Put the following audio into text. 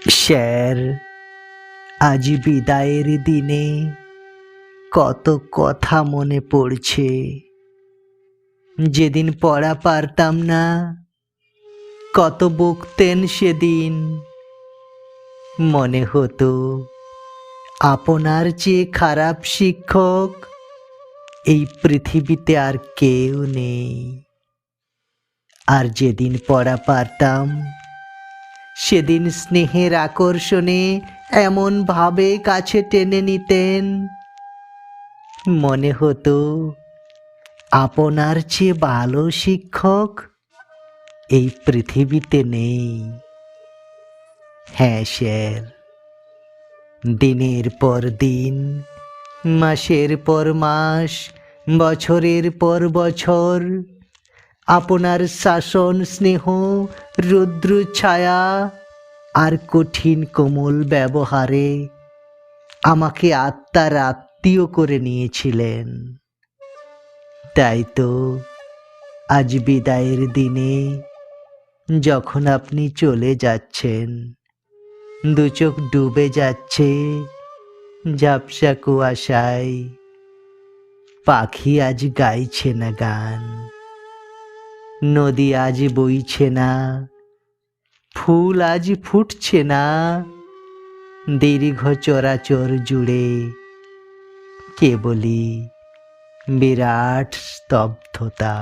Sir, আজ বিদায়ের দিনে কত কথা মনে পড়ছে। যেদিন পড়া পারতাম না, কত বকতেন সেদিন। মনে হতো আপনার চেয়ে খারাপ শিক্ষক এই পৃথিবীতে আর কেউ নেই। আর যেদিন পড়া পারতাম, সেদিন স্নেহের আকর্ষণে এমন ভাবে কাছে টেনে নিতেন, মনে হতো আপনার চেয়ে ভালো শিক্ষক এই পৃথিবীতে নেই। হ্যাঁ স্যার, দিনের পর দিন, মাসের পর মাস, বছরের পর বছর আপনার শাসন, স্নেহ, রৌদ্র ছায়া আর কঠিন কোমল ব্যবহারে আমাকে আত্মার আত্মীয় করে নিয়েছিলেন। তাই তো আজ বিদায়ের দিনে যখন আপনি চলে যাচ্ছেন, দু চোখ ডুবে যাচ্ছে ঝাপসা কুয়াশায়। পাখি আজ গাইছে না গান, নদী আজ বইছে না, ফুল আজ ফুটছে না। দীর্ঘ চরাচর জুড়ে কেবলই বিরাট স্তব্ধতা।